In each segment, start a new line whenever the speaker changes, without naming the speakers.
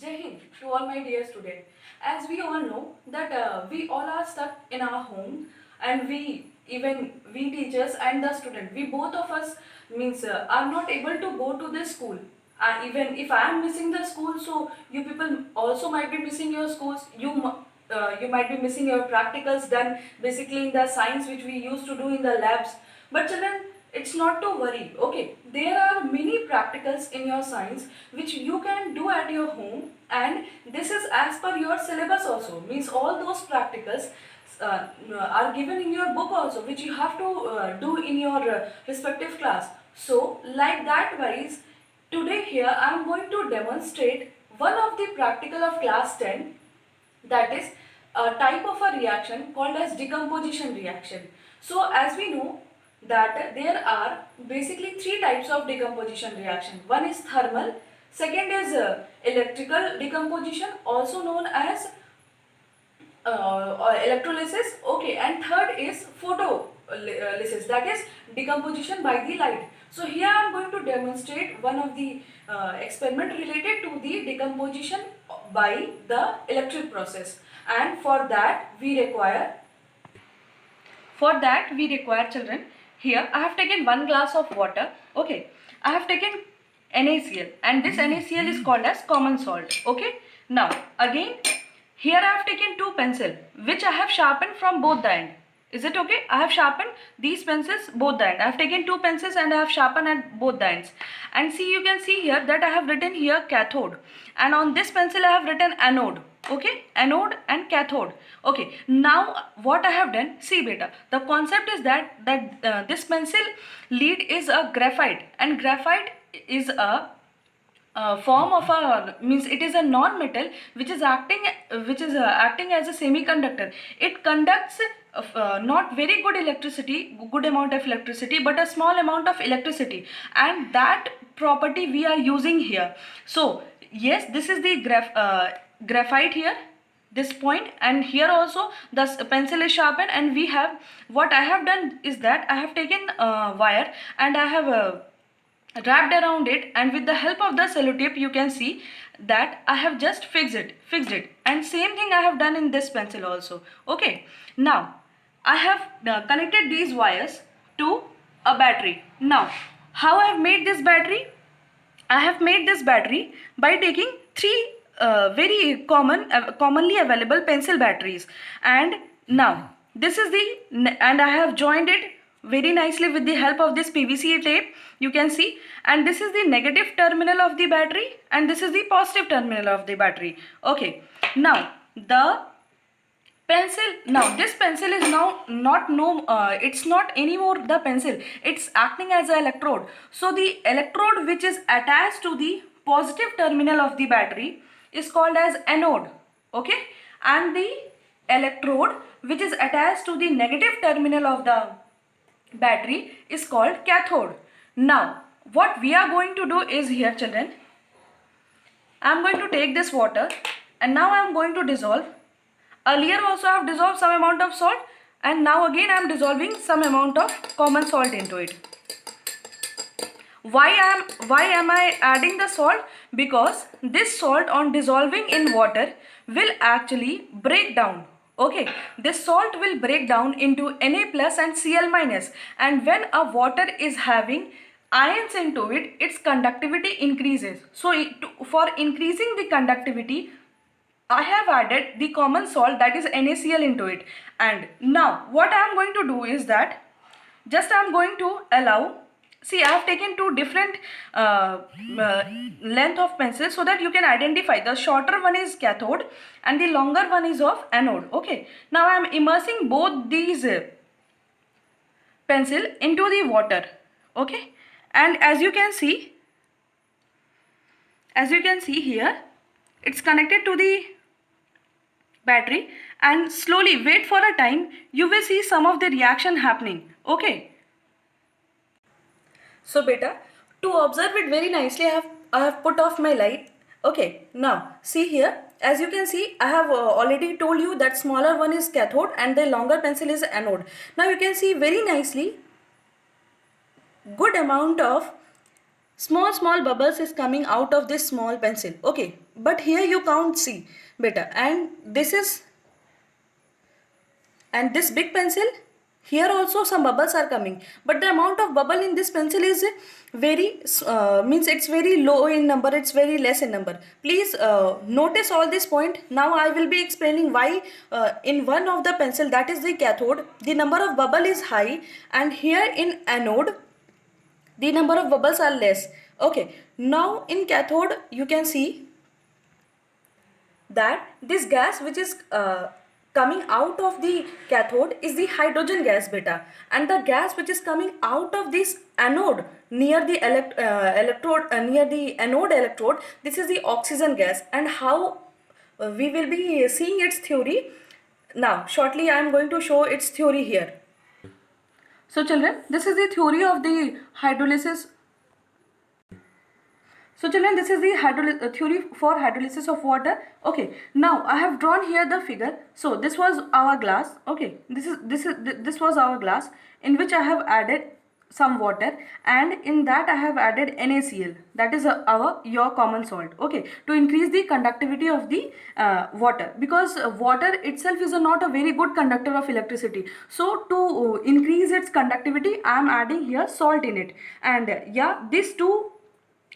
Jai Hind to all my dear students. As we all know that we all are stuck in our home, and we teachers and the student, we both of us means are not able to go to the school. Even if I am missing the school, so you people also might be missing your schools. You might be missing your practicals done basically in the science which we used to do in the labs. But children, it's not to worry. Okay, there are many practicals in your science which you can do at your home, and this is as per your syllabus also. Means all those practicals are given in your book also, which you have to do in your respective class. So like that wise, today here I am going to demonstrate one of the practical of class 10, that is a type of a reaction called as decomposition reaction. So as we know that there are basically three types of decomposition reaction. One is thermal, second is electrical decomposition, also known as electrolysis, okay, and third is photolysis, that is decomposition by the light. So here I am going to demonstrate one of the experiment related to the decomposition by the electric process, and for that we require children, here I have taken 1 glass of water, okay, I have taken NaCl, and this NaCl is called as common salt, okay. Now again, here I have taken 2 pencils which I have sharpened from both the end. Is it okay? I have sharpened these pencils both the end. I have taken 2 pencils and I have sharpened at both the ends. And see, you can see here that I have written here cathode, and on this pencil I have written anode. Okay, anode and cathode. Okay, now what I have done, see beta, the concept is that this pencil lead is a graphite, and graphite is a form of a, means it is a non-metal which is acting as a semiconductor. It conducts not very good amount of electricity, but a small amount of electricity, and that property we are using here. So yes, this is the graphite here, this point, and here also the pencil is sharpened, and we have, what I have done is that I have taken wire and I have wrapped around it, and with the help of the sellotape you can see that I have just fixed it, and same thing I have done in this pencil also. Okay, now I have connected these wires to a battery. Now how I have made this battery? I have made this battery by taking three very commonly available pencil batteries, and now this is the, and I have joined it very nicely with the help of this PVC tape, you can see, and this is the negative terminal of the battery, and this is the positive terminal of the battery. Okay, now the pencil, now this pencil is now not it's not anymore the pencil, it's acting as an electrode. So the electrode which is attached to the positive terminal of the battery is called as anode, okay, and the electrode which is attached to the negative terminal of the battery is called cathode. Now what we are going to do is, here children, I am going to take this water and now I am going to dissolve. Earlier also I have dissolved some amount of salt, and now again I am dissolving some amount of common salt into it. Why am I adding the salt? Because this salt on dissolving in water will actually break down. Okay, this salt will break down into Na plus and Cl minus, and when a water is having ions into it, its conductivity increases. So for increasing the conductivity, I have added the common salt, that is NaCl, into it. And now what I am going to do is that just I am going to allow, see, I have taken two different length of pencils so that you can identify. The shorter one is cathode and the longer one is of anode. Okay, now I am immersing both these pencil into the water. Okay, and as you can see here, it's connected to the battery, and slowly wait for a time, you will see some of the reaction happening. Okay, so beta, to observe it very nicely, I have put off my light. Okay, now see here, as you can see, I have already told you that smaller one is cathode and the longer pencil is anode. Now you can see very nicely good amount of small bubbles is coming out of this small pencil. Okay, but here you can't see beta, and this big pencil, here also some bubbles are coming, but the amount of bubble in this pencil is very means it's very low in number, it's very less in number. Please notice all this point. Now I will be explaining why in one of the pencil, that is the cathode, the number of bubble is high, and here in anode the number of bubbles are less. Okay, now in cathode you can see that this gas which is coming out of the cathode is the hydrogen gas beta, and the gas which is coming out of this anode near the electrode, near the anode electrode, this is the oxygen gas. And how we will be seeing its theory now. Shortly I am going to show its theory here. So children, this is the theory of the hydrolysis. So children, this is the theory for hydrolysis of water. Okay, now I have drawn here the figure. So this was our glass. Okay, this was our glass in which I have added some water, and in that I have added NaCl, that is your common salt. Okay, to increase the conductivity of the water, because water itself is not a very good conductor of electricity. So to increase its conductivity, I am adding here salt in it. And yeah, these two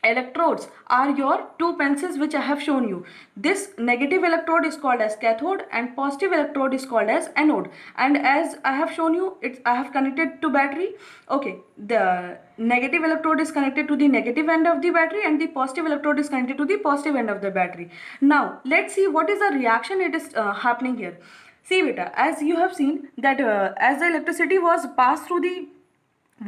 electrodes are your two pencils which I have shown you. This negative electrode is called as cathode and positive electrode is called as anode. And as I have shown you, I have connected to battery. Okay, the negative electrode is connected to the negative end of the battery and the positive electrode is connected to the positive end of the battery. Now let's see what is the reaction it is happening here. See beta, as you have seen that as the electricity was passed through the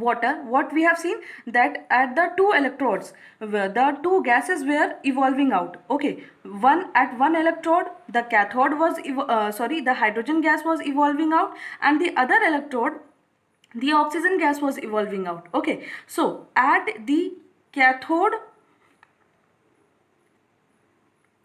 water, what we have seen that at the two electrodes the two gases were evolving out. Okay, at one electrode the cathode was the hydrogen gas was evolving out, and the other electrode the oxygen gas was evolving out. Okay, so at the cathode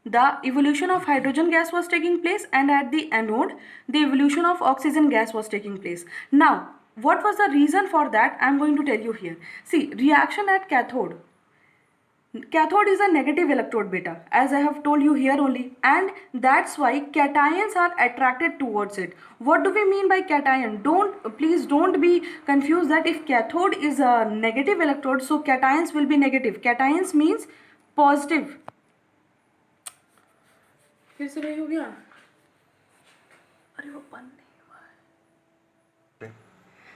the evolution of hydrogen gas was taking place, and at the anode the evolution of oxygen gas was taking place. Now what was the reason for that? I am going to tell you here. See, reaction at cathode. Cathode is a negative electrode beta, as I have told you here only, and that's why cations are attracted towards it. What do we mean by cation? Please don't be confused that if cathode is a negative electrode, so cations will be negative. Cations means positive. फिर से वही हो गया. अरे वो बंद नहीं.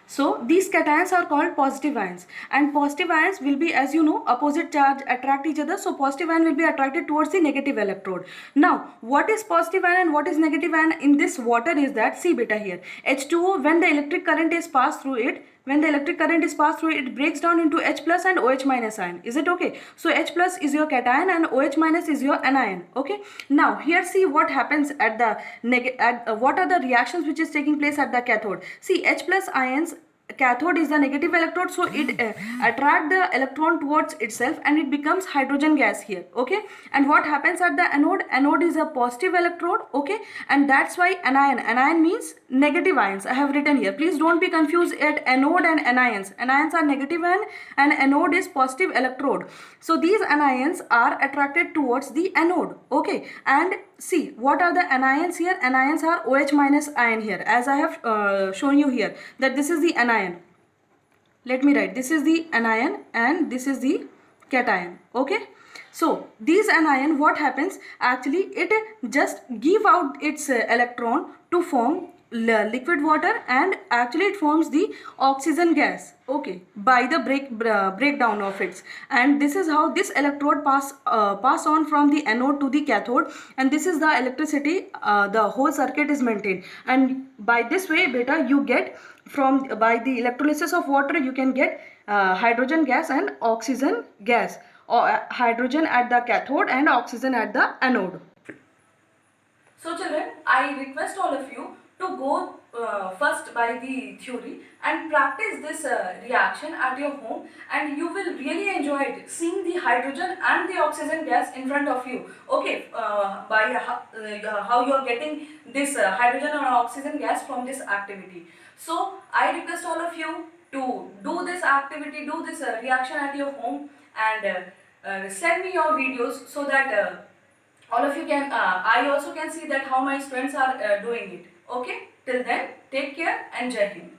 So these cations are called positive ions, and positive ions will be, as you know, opposite charge attract each other. So positive ion will be attracted towards the negative electrode. Now what is positive ion and what is negative ion in this water is that, see beta here, H2O, when the electric current is passed through it, it breaks down into H plus and OH minus ion. Is it okay? So H plus is your cation and OH minus is your anion. Okay, now here see what happens at the what are the reactions which is taking place at the cathode. See, H plus ions, cathode is the negative electrode, so it attract the electron towards itself and it becomes hydrogen gas here. Okay, and what happens at the anode is a positive electrode. Okay, and that's why anion means negative ions. I have written here, please don't be confused at anode and anions are negative ion and anode is positive electrode. So these anions are attracted towards the anode. Okay, and see what are the anions here. Anions are OH minus ion here, as I have shown you here that this is the anion. Let me write, this is the anion and this is the cation. Okay, so these anion, what happens actually, it just give out its electron to form liquid water, and actually it forms the oxygen gas. Okay, by the breakdown of it, and this is how this electrode pass on from the anode to the cathode, and this is the electricity, the whole circuit is maintained. And by this way beta, you get by the electrolysis of water, you can get hydrogen gas and oxygen gas, or hydrogen at the cathode and oxygen at the anode. So children, I request all of you to go first by the theory and practice this reaction at your home, and you will really enjoy it, seeing the hydrogen and the oxygen gas in front of you. Okay, by how you are getting this hydrogen or oxygen gas from this activity. So I request all of you to do this activity, do this reaction at your home, and send me your videos so that all of you can, I also can see that how my students are doing it. Okay, till then, take care and Jai Hind.